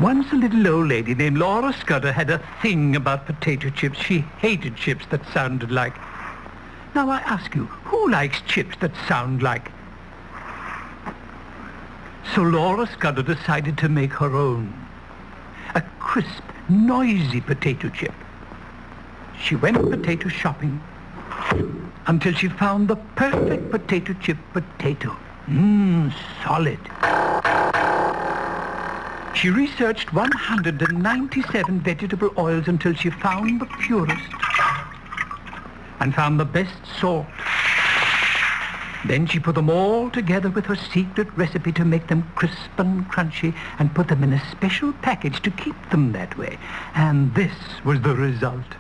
Once a little old lady named Laura Scudder had a thing about potato chips. She hated chips that sounded like... Now I ask you, who likes chips that sound like... So Laura Scudder decided to make her own. A crisp, noisy potato chip. She went potato shopping until she found the perfect potato chip potato. Solid. She researched 197 vegetable oils until she found the purest and found the best salt. Then she put them all together with her secret recipe to make them crisp and crunchy and put them in a special package to keep them that way. And this was the result.